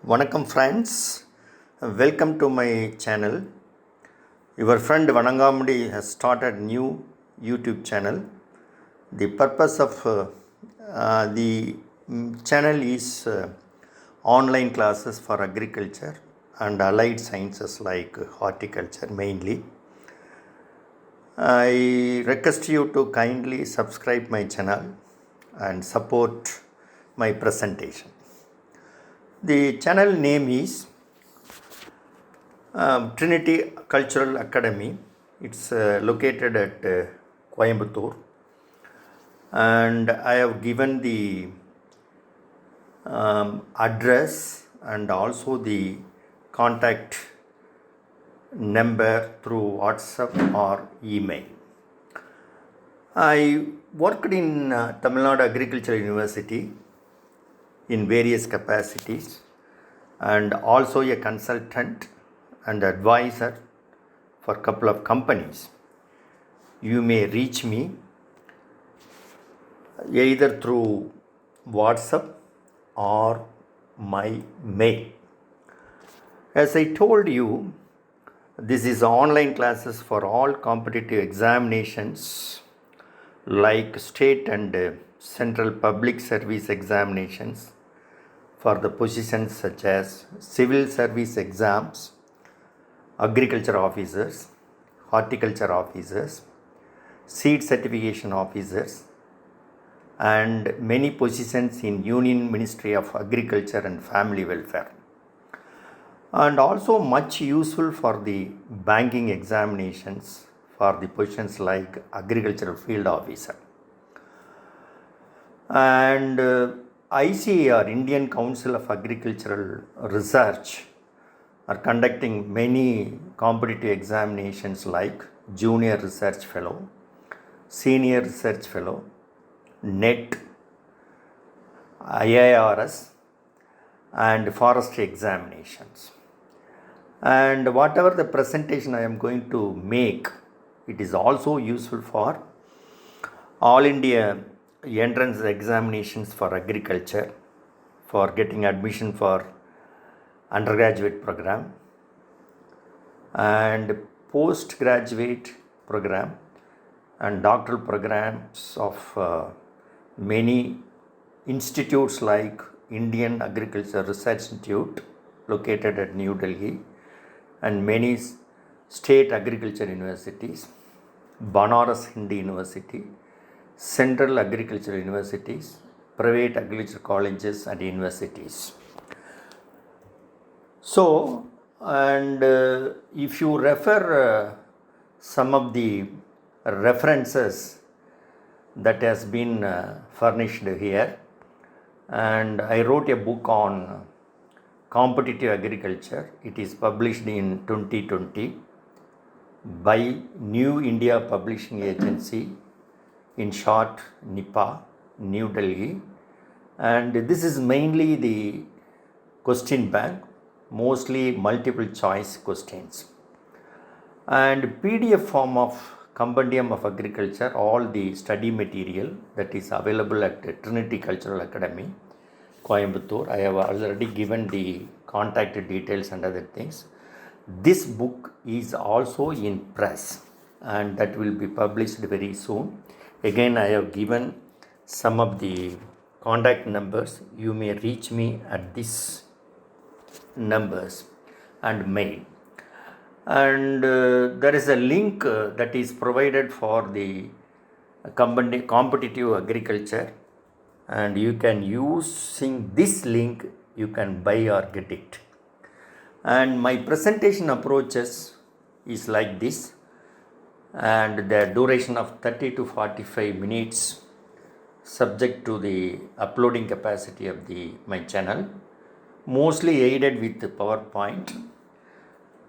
Vanakkam friends, welcome to my channel. Your friend Vanangamudi has started new YouTube channel. The purpose of the channel is online classes for agriculture and allied sciences like horticulture mainly. I request you to kindly subscribe my channel and support my presentation. The channel name is Trinity Cultural Academy. It's located at Coimbatore, and I have given the address and also the contact number through WhatsApp or email. I worked in Tamil Nadu Agricultural University in various capacities and also a consultant and advisor for a couple of companies. You may reach me either through WhatsApp or my mail. As I told you, this is online classes for all competitive examinations like state and central public service examinations for the positions such as civil service exams, agriculture officers, horticulture officers, seed certification officers, and many positions in Union Ministry of Agriculture and Family Welfare. And also much useful for the banking examinations for the positions like agricultural field officer. And ICAR, Indian Council of Agricultural Research, are conducting many competitive examinations like Junior Research Fellow, Senior Research Fellow, NET, IIRS, and forestry examinations. And whatever the presentation I am going to make, it is also useful for All India entrance examinations for agriculture, for getting admission for undergraduate program and postgraduate program and doctoral programs of many institutes like Indian Agriculture Research Institute located at New Delhi and many state agriculture universities, Banaras Hindu University, Central Agriculture Universities, private agriculture colleges and universities. So, and if you refer some of the references that has been furnished here, and I wrote a book on competitive agriculture. It is published in 2020 by New India Publishing Agency, in short NIPA, New Delhi, and this is mainly the question bank, mostly multiple choice questions, and PDF form of Compendium of Agriculture, all the study material that is available at Trinity Cultural Academy, Coimbatore. I have already given the contact details and other things. This book is also in press and that will be published very soon. Again, I have given some of the contact numbers. You may reach me at these numbers and mail. And there is a link that is provided for the competitive agriculture, and you can using this link you can buy or get it. And my presentation approaches is like this, and the duration of 30 to 45 minutes subject to the uploading capacity of my channel, mostly aided with PowerPoint.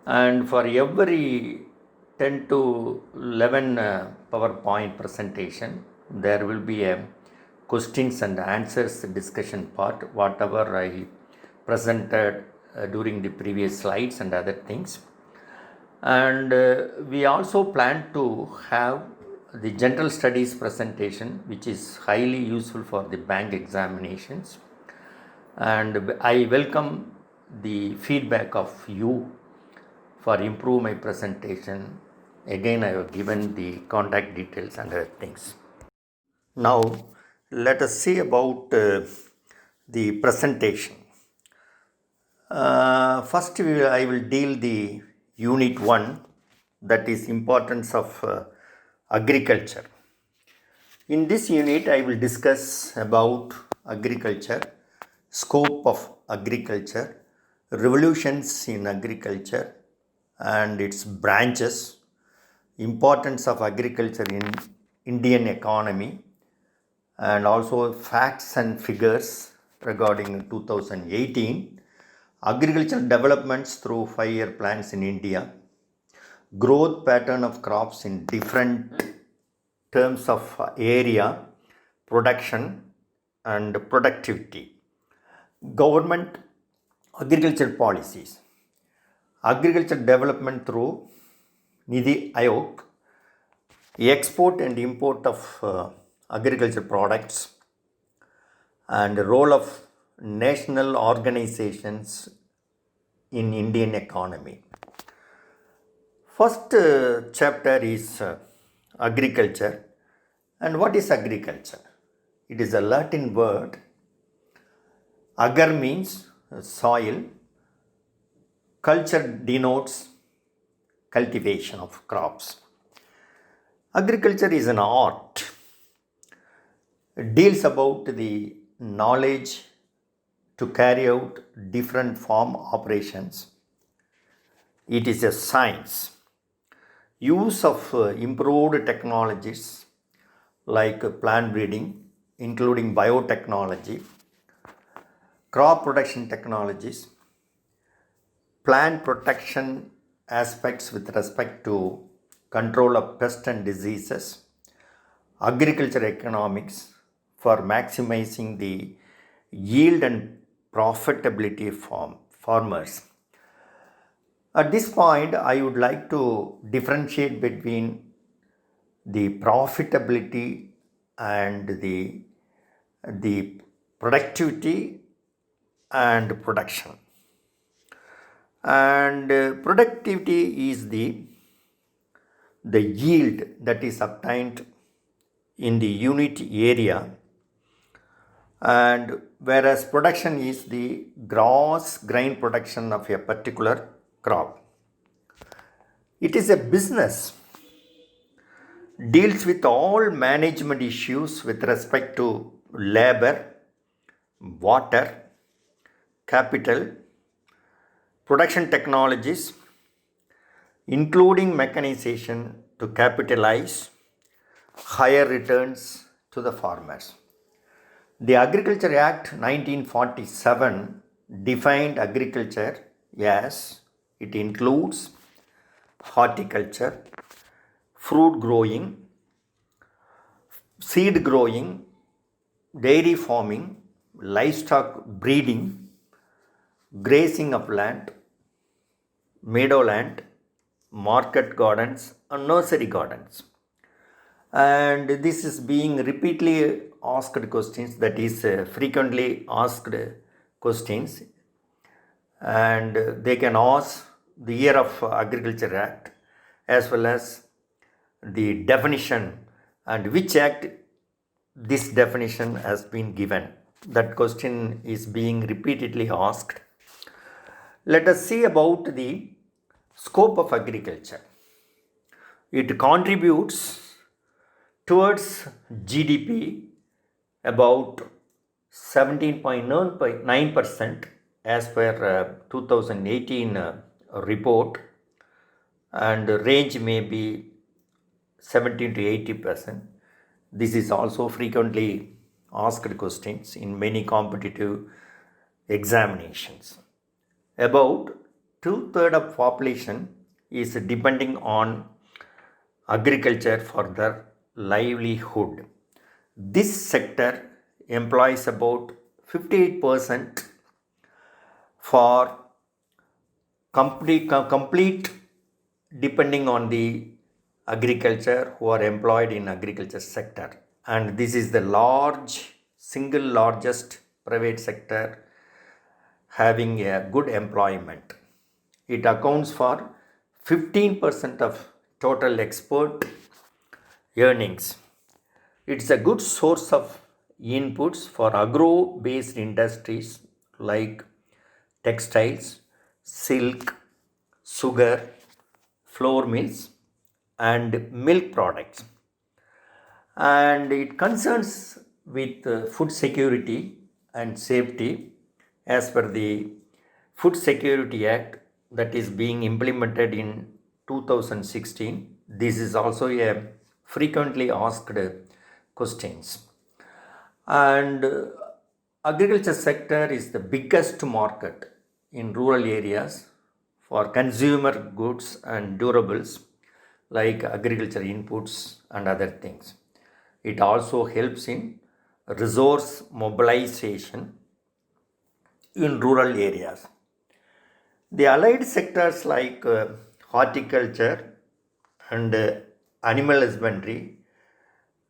And for every 10 to 11 PowerPoint presentation, there will be a questions and answers discussion part, whatever I presented during the previous slides and other things. And we also plan to have the general studies presentation, which is highly useful for the bank examinations. And I welcome the feedback of you for improve my presentation. Again, I have given the contact details and other things. Now, let us see about the presentation. First, I will deal the unit 1, that is importance of agriculture. In this unit, I will discuss about agriculture, scope of agriculture, revolutions in agriculture and its branches, importance of agriculture in Indian economy, and also facts and figures regarding 2018, agricultural developments through 5-year plans in India, growth pattern of crops in different terms of area, production and productivity, government agriculture policies, agriculture development through Niti Aayog, export and import of agriculture products, and role of national organizations in Indian economy. First chapter is agriculture. And what is agriculture? It is a Latin word. Agar means soil. Culture denotes cultivation of crops. Agriculture is an art. It deals about the knowledge to carry out different farm operations. It is a science. Use of improved technologies like plant breeding, including biotechnology, crop production technologies, plant protection aspects with respect to control of pests and diseases, agriculture economics for maximizing the yield and profitability of farmers. At this point, I would like to differentiate between the profitability and the productivity and production. And productivity is the yield that is obtained in the unit area, and whereas production is the gross grain production of a particular crop. It is a business, deals with all management issues with respect to labor, water, capital, production technologies, including mechanization to capitalize higher returns to the farmers. The Agriculture Act 1947 defined agriculture as it includes horticulture, fruit growing, seed growing, dairy farming, livestock breeding, grazing of land, meadowland, market gardens and nursery gardens. And this is being repeatedly asked questions, that is frequently asked questions, and they can ask the year of Agriculture Act as well as the definition and which act this definition has been given. That question is being repeatedly asked. Let us see about the scope of agriculture. It contributes towards GDP about 17.9% as per 2018 report, and range may be 17 to 80%. This is also frequently asked questions in many competitive examinations. About 2/3 of population is depending on agriculture for their livelihood. This sector employs about 58% for complete depending on the agriculture who are employed in agriculture sector, and this is the single largest private sector having a good employment. It accounts for 15% of total export earnings. It's a good source of inputs for agro based industries like textiles, silk, sugar, flour mills, and milk products. And it concerns with food security and safety as per the Food Security Act that is being implemented in 2016. This is also a frequently asked questions. And agriculture sector is the biggest market in rural areas for consumer goods and durables like agriculture inputs and other things. It also helps in resource mobilization in rural areas. The allied sectors like horticulture and animal husbandry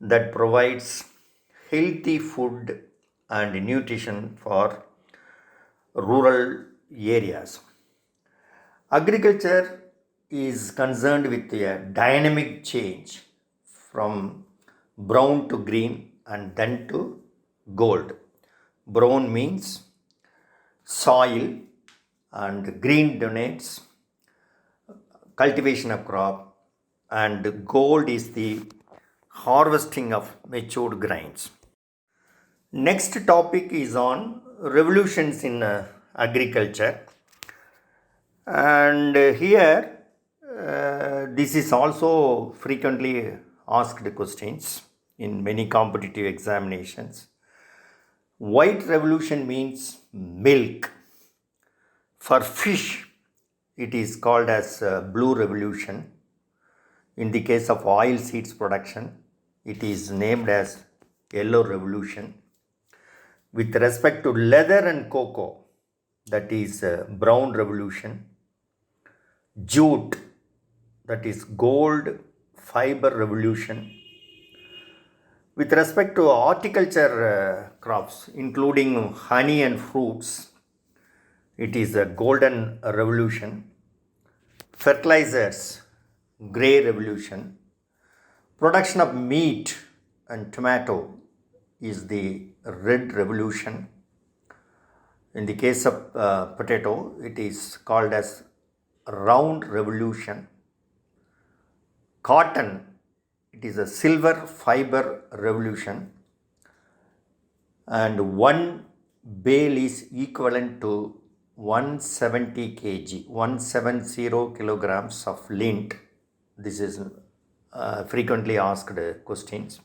that provides healthy food and nutrition for rural areas. Agriculture is concerned with a dynamic change from brown to green and then to gold. Brown means soil and green denotes cultivation of crop, and gold is the harvesting of matured grains. Next topic is on revolutions in agriculture, and here this is also frequently asked questions in many competitive examinations. White revolution means milk. For fish, it is called as blue revolution. In the case of oil seeds production, it is named as yellow revolution. With respect to leather and cocoa, that is brown revolution. Jute, that is gold fiber revolution. With respect to horticulture crops, including honey and fruits, it is a golden revolution. Fertilizers, grey revolution. Production of meat and tomato is the red revolution. In the case of potato, it is called as round revolution. Cotton, it is a silver fiber revolution, and one bale is equivalent to 170 kg, 170 kilograms of lint. This is frequently asked questions.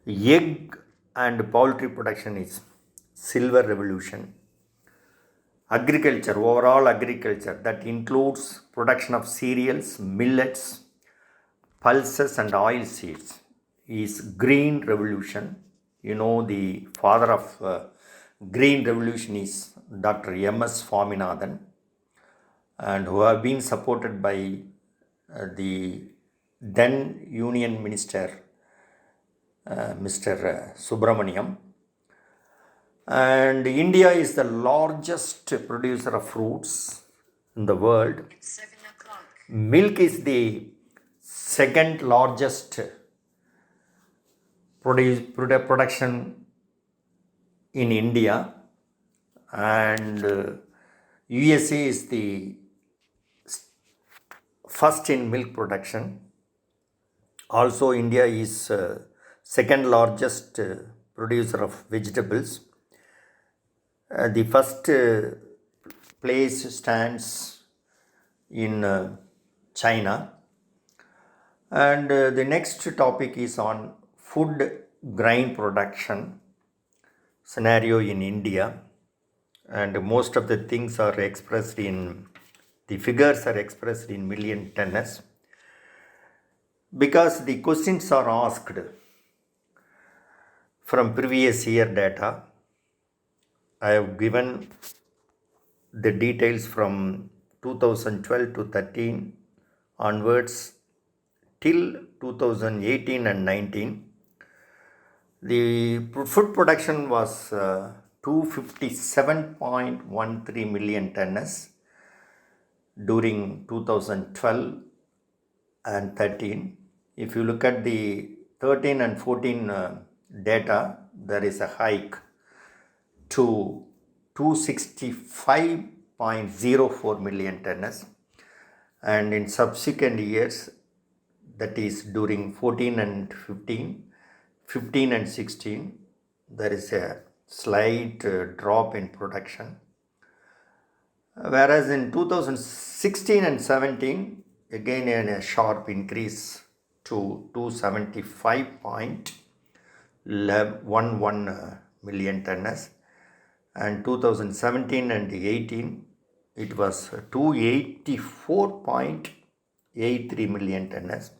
Egg and poultry production is silver revolution. Agriculture, overall agriculture, that includes production of cereals, millets, pulses and oil seeds, is green revolution. You know, the father of green revolution is Dr. M.S. Swaminathan, and who have been supported by the then Union Minister Mr. Subramaniam. And India is the largest producer of fruits in the world. Milk is the second largest production in India, and USA is the first in milk production. Also, India is second largest producer of vegetables. The first place stands in China. And the next topic is on food grain production scenario in India. And most of the things are expressed in, the figures are expressed in million tons, because the questions are asked from previous year data. I have given the details from 2012 to 13 onwards till 2018 and 19. The food production was 257.13 million tonnes during 2012 and 13. If you look at the 13 and 14 data, there is a hike to 265.04 million tonnes, and in subsequent years, that is during 14 and 15, 15 and 16, there is a slight drop in production. Whereas in 2016 and 17, again a sharp increase to 275.11 million tonnes, and 2017 and 18 it was 284.83 million tonnes,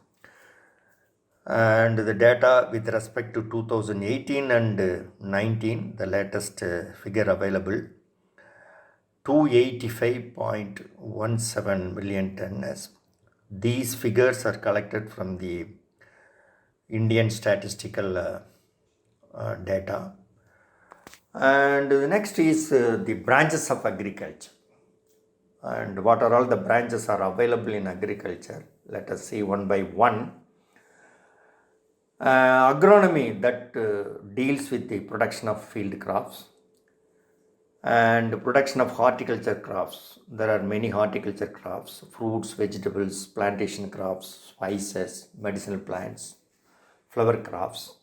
and the data with respect to 2018 and 19, the latest figure available, 285.17 million tonnes. These figures are collected from the Indian statistical data. And the next is the branches of agriculture, and what are all the branches are available in agriculture. Let us see one by one. Agronomy, that deals with the production of field crops and production of horticulture crops. There are many horticulture crops: fruits, vegetables, plantation crops, spices, medicinal plants, flower crops.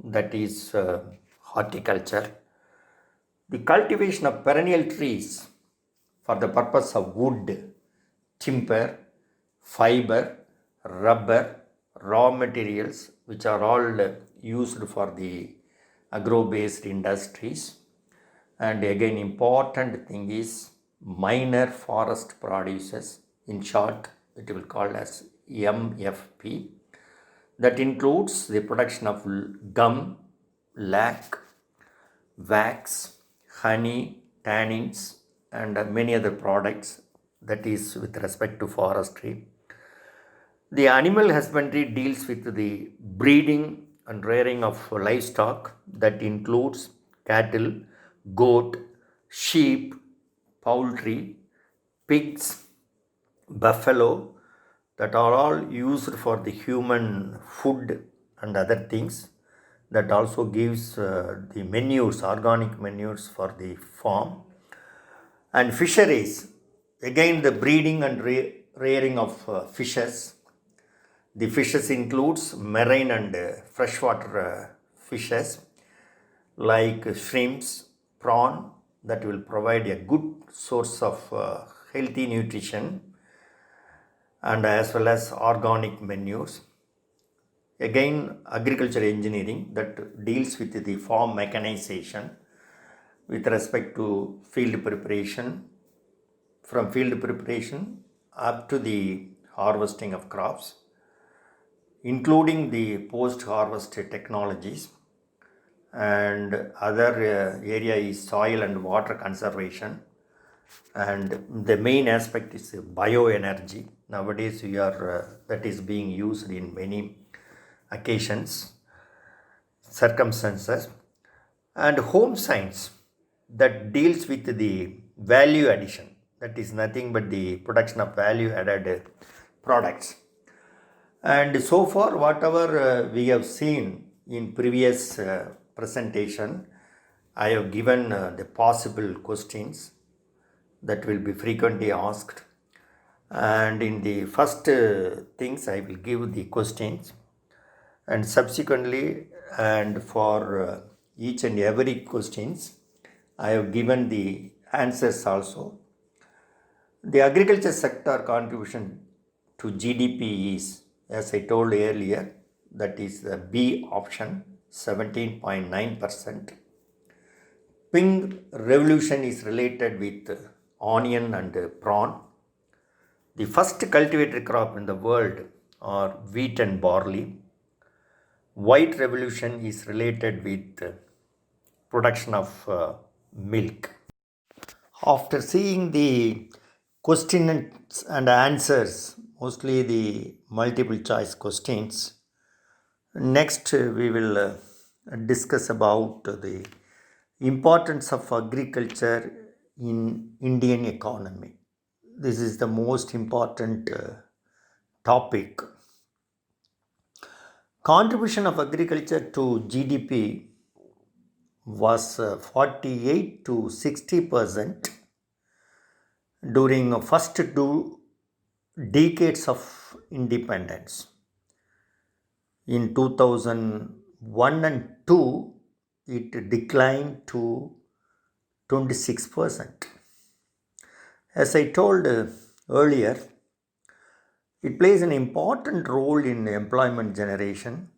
That is horticulture. The cultivation of perennial trees for the purpose of wood, timber, fiber, rubber, raw materials, which are all used for the agro-based industries. And again, important thing is minor forest producers. In short, it will call as MFP. That includes the production of gum, lac, wax, honey, tannins, and many other products. That is with respect to forestry. The animal husbandry deals with the breeding and rearing of livestock. That includes cattle, goat, sheep, poultry, pigs, buffalo, that are all used for the human food and other things. That also gives the manures, organic manures for the farm. And fisheries, again the breeding and rearing of fishes. The fishes includes marine and freshwater fishes like shrimps, prawn, that will provide a good source of healthy nutrition, and as well as organic manures. Again, agriculture engineering, that deals with the farm mechanization with respect to field preparation, from field preparation up to the harvesting of crops, including the post-harvest technologies. And other area is soil and water conservation, and the main aspect is bioenergy. Nowadays we are that is being used in many occasions, circumstances. And home science, that deals with the value addition, that is nothing but the production of value added products. And so far, whatever we have seen in previous presentation, I have given the possible questions that will be frequently asked. And in the first things, I will give the questions, and subsequently, and for each and every questions, I have given the answers also. The agriculture sector contribution to GDP is, as I told earlier, that is the B option, 17.9%. Pink revolution is related with onion and prawn. The first cultivated crop in the world are wheat and barley. White revolution is related with production of milk. After seeing the questions and answers, mostly the multiple choice questions, next we will discuss about the Importance of agriculture in Indian economy. This is the most important topic. Contribution of agriculture to GDP was 48 to 60% during first two decades of independence. In 2001 and 2, it declined to 26%. As I told earlier, it plays an important role in employment generation.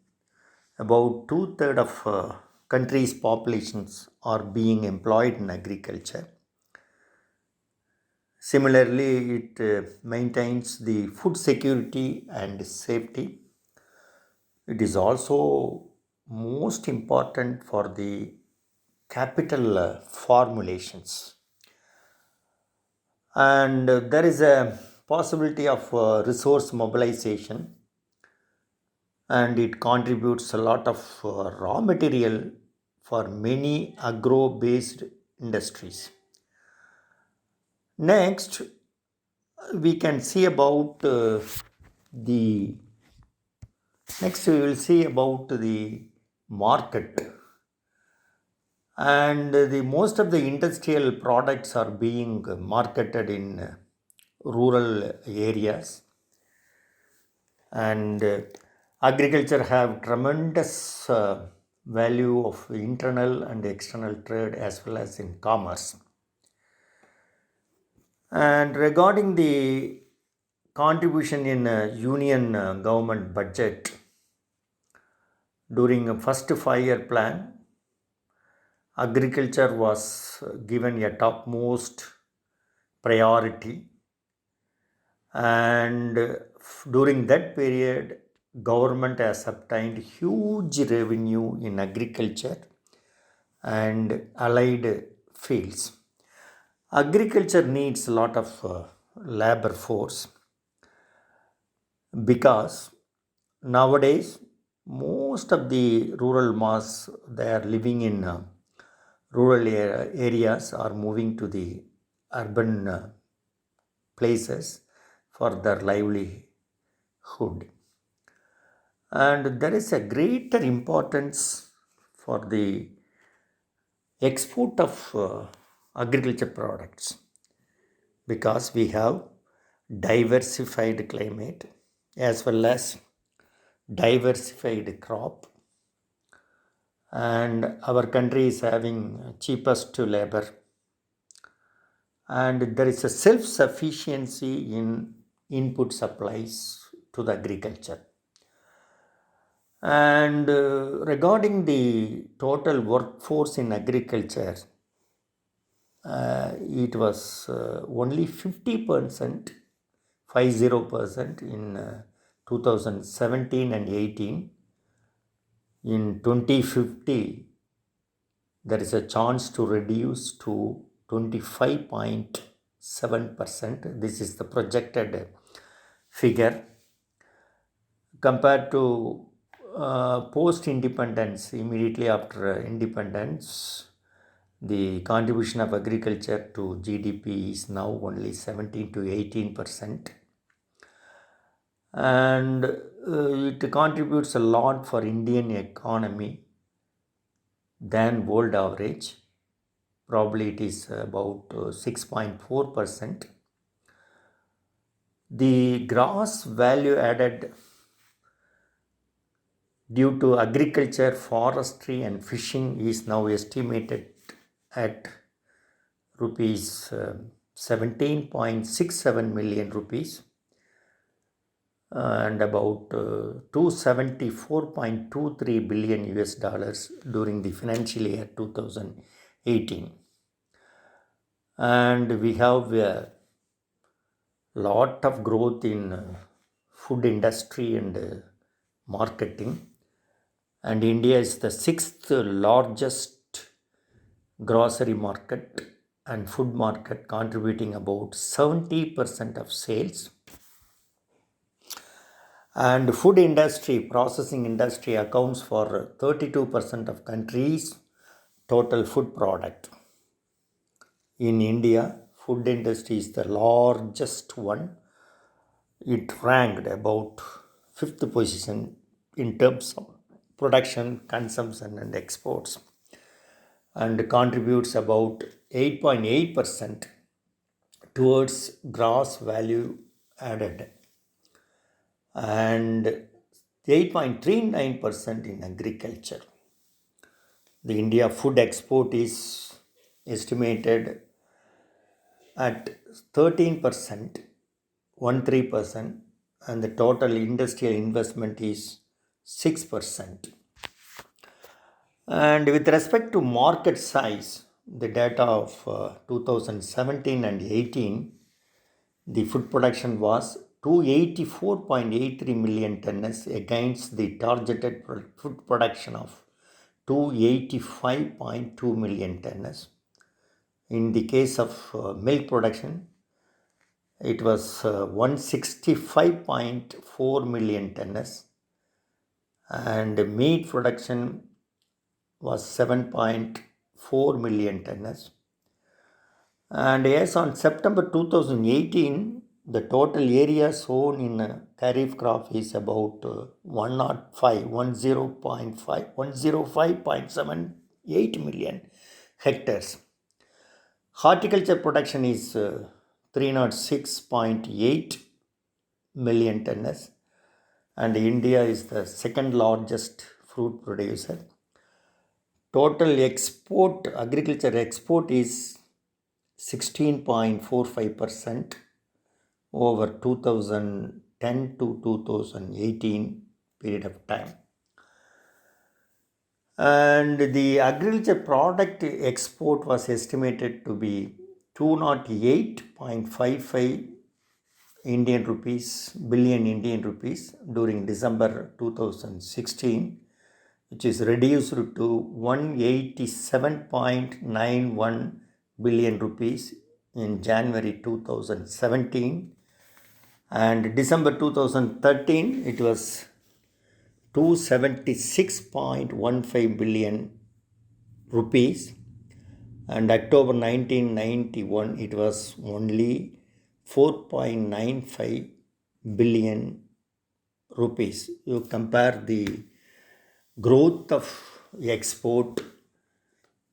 About two-thirds of country's populations are being employed in agriculture. Similarly, it maintains the food security and safety. It is also most important for the capital formulations. And there is a possibility of resource mobilization, and it contributes a lot of raw material for many agro based industries. Next, we can see about the next we will see about the market, and the most of the industrial products are being marketed in rural areas, and agriculture have tremendous value of internal and external trade as well as in commerce. And regarding the contribution in union government budget during a first 5-year plan, agriculture was given a topmost priority, and during that period government has obtained huge revenue in agriculture and allied fields. Agriculture needs a lot of labor force, because nowadays most of the rural mass, they are living in rural areas, are moving to the urban places for their livelihood, and there is a greater importance for the export of agriculture products, because we have diversified climate as well as diversified crop, and our country is having cheapest labor, and there is a self sufficiency in input supplies to the agriculture. And regarding the total workforce in agriculture, it was only 50%, 50% in 2017 and 18. In 2050, there is a chance to reduce to 25.7%. This is the projected figure. Compared to post independence, immediately after independence, the contribution of agriculture to GDP is now only 17 to 18%, and it contributes a lot for Indian economy than world average. Probably it is about 6.4%. The gross value added due to agriculture, forestry and fishing is now estimated at rupees 17.67 million rupees, and about 274.23 billion US dollars during the financial year 2018. And we have a lot of growth in food industry and marketing, and India is the 6th largest grocery market and food market, contributing about 70% of sales. And food industry, processing industry accounts for 32% of country's total food product. In India, food industry is the largest one. It ranked about fifth position in terms of production, consumption, and exports, and contributes about 8.8% towards gross value added and 8.39% in agriculture. The India food export is estimated at 13%, 13%, and the total industrial investment is 6%. And with respect to market size, the data of 2017 and 18, the food production was 284.83 million tons against the targeted food production of 285.2 million tons. In the case of milk production, it was 165.4 million tons, and meat production was 7.4 million tons. And as on September 2018, the total area sown in kharif crop is about 105.78 million hectares. Horticulture production is 306.8 million tons, and India is the second largest fruit producer. Total export, agriculture export is 16.45% over 2010 to 2018 period of time. And the agriculture product export was estimated to be 208.55 billion Indian rupees during December 2016, which is reduced to 187.91 billion rupees in January 2017, and December 2013 it was 276.15 billion rupees, and October 1991 it was only 4.95 billion rupees. You compare the growth of export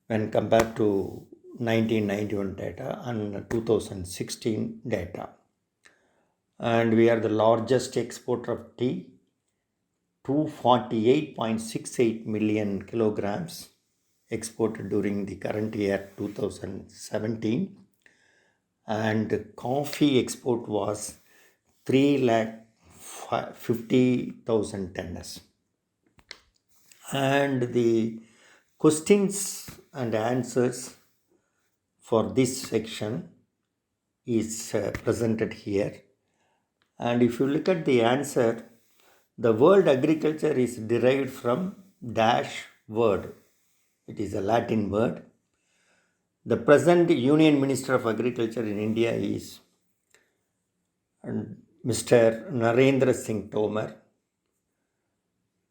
when compared to 1991 data and 2016 data. And we are the largest exporter of tea, 248.68 million kilograms exported during the current year 2017, and coffee export was 350,000 tons. And the questions and answers for this section is presented here. And if you look at the answer, the word agriculture is derived from dash word. It is a Latin word. The present Union Minister of Agriculture in India is Mr. Narendra Singh Tomar.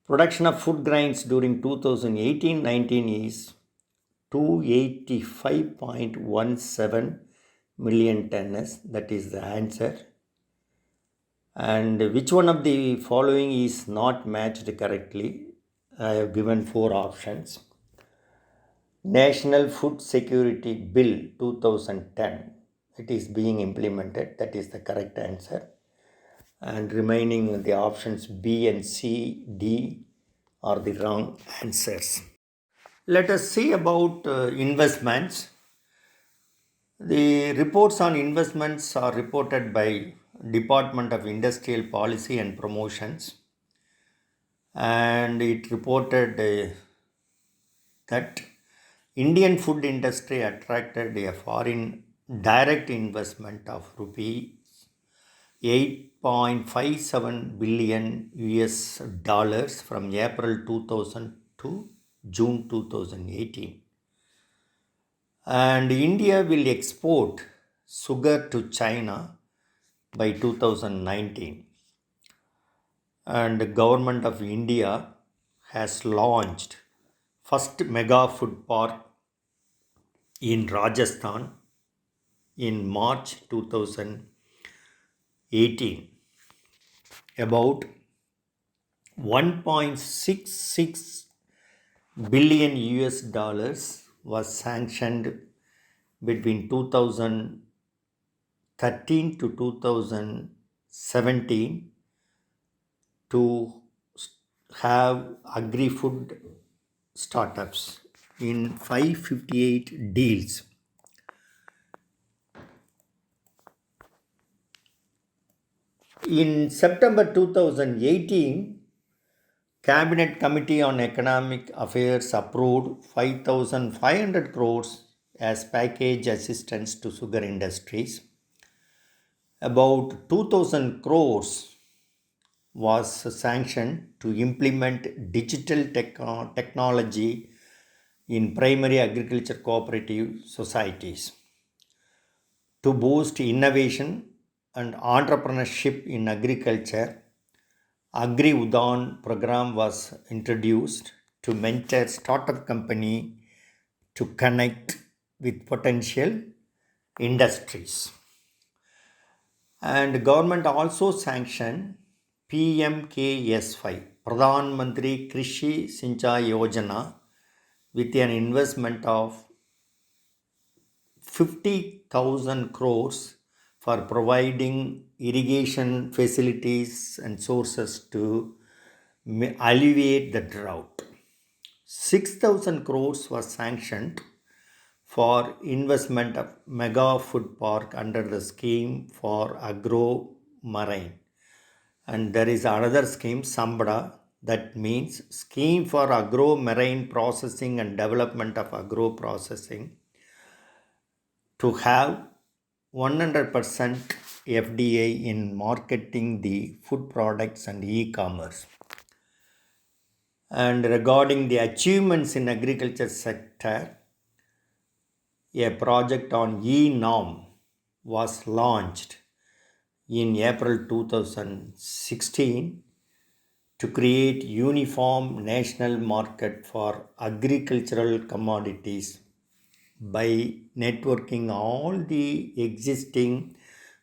Production of food grains during 2018-19 is 285.17 million tons. That is the answer. And which one of the following is not matched correctly? I have given 4 options. National Food Security Bill 2010. It is being implemented. That is the correct answer. And remaining the options B and C, D are the wrong answers. Let us see about investments. The reports on investments are reported by Department of Industrial Policy and Promotions, and it reported that Indian food industry attracted a foreign direct investment of rupees 8.57 billion US dollars from April 2000 to June 2018. And India will export sugar to China by 2019. And the government of India has launched first mega food park in Rajasthan in March 2018. About 1.66 billion US dollars was sanctioned between 2013 to 2017 to have agri-food startups in 558 deals. In September 2018, Cabinet Committee on Economic Affairs approved 5,500 crores as package assistance to sugar industries. About 2,000 crores was sanctioned to implement digital technology in primary agriculture cooperative societies. To boost innovation and entrepreneurship in agriculture, Agri Udan program was introduced to mentor startup company to connect with potential industries. And government also sanctioned PMKS5, Pradhan Mantri Krishi Sinchai Yojana, with an investment of 50,000 crores for providing irrigation facilities and sources to alleviate the drought. 6,000 crores was sanctioned for investment of mega food park under the scheme for agro marine. And there is another scheme, Sambada, that means scheme for agro marine processing and development of agro processing, to have 100% FDI in marketing the food products and e-commerce. And regarding the achievements in agriculture sector, a project on e-norm was launched in April 2016 to create uniform national market for agricultural commodities by networking all the existing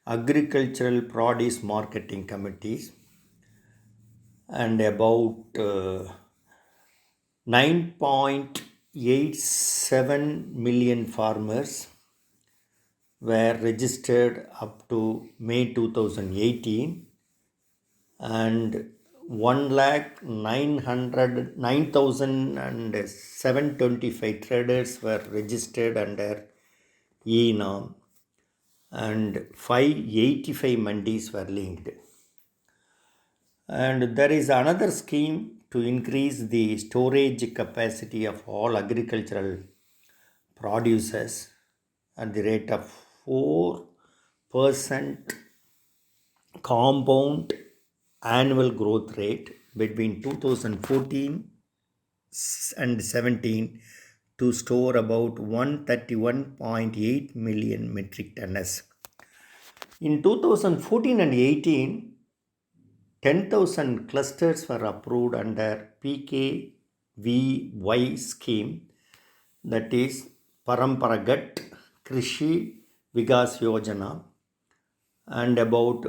agricultural produce marketing committees. And about 9.87 million farmers were registered up to May 2018, and 1,09,725 traders were registered under e-norm, and 585 mandis were linked. And there is another scheme to increase the storage capacity of all agricultural producers at the rate of 4% compound annual growth rate between 2014 and 17 to store about 131.8 million metric tons. In 2014 and 18, 10,000 clusters were approved under PKVY scheme, that is Paramparagat Krishi Vikas Yojana, and about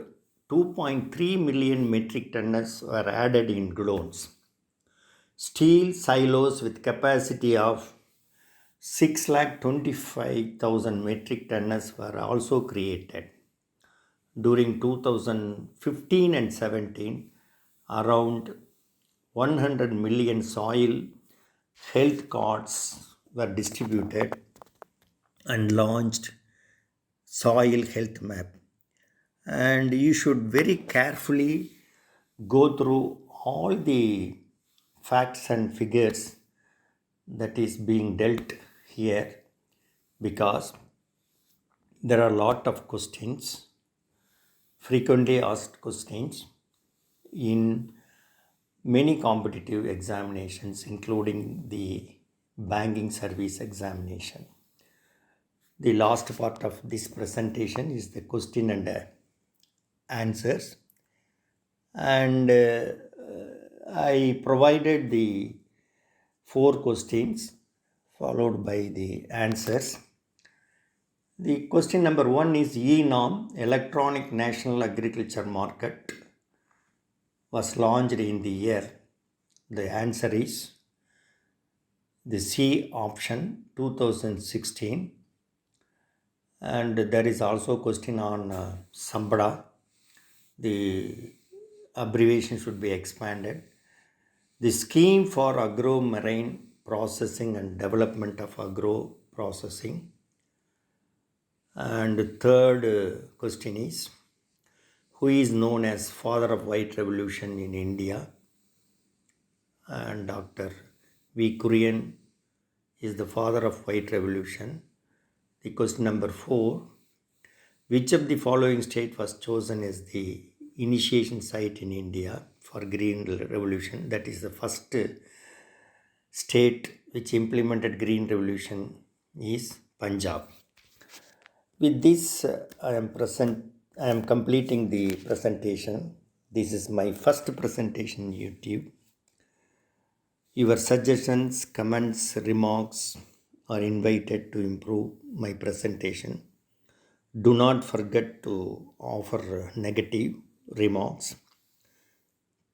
2.3 million metric tons were added in loans. Steel silos with capacity of 6,25,000 metric tons were also created. During 2015 and 17, around 100 million soil health cards were distributed and launched soil health map. And you should very carefully go through all the facts and figures that is being dealt here, because there are a lot of questions, frequently asked questions in many competitive examinations, including the banking service examination. The last part of this presentation is the question and answers, and I provided the 4 questions followed by the answers. The question number 1 is E-NAM, Electronic National Agriculture Market, was launched in the year. The answer is the C option, 2016. And there is also a question on Sambada. The abbreviation should be expanded. The scheme for agro-marine processing and development of agro-processing. And the third question is, who is known as father of white revolution in India? And Dr. V. Kurian is the father of white revolution. The question number 4, which of the following state was chosen as the initiation site in India for green revolution? That is the first state which implemented green revolution is Punjab. With this, I am completing the presentation. This is my first presentation on YouTube. Your suggestions, comments, remarks are invited to improve my presentation. Do not forget to offer negative remarks.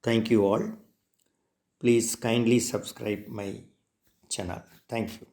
Thank you all. Please kindly subscribe my channel. Thank you.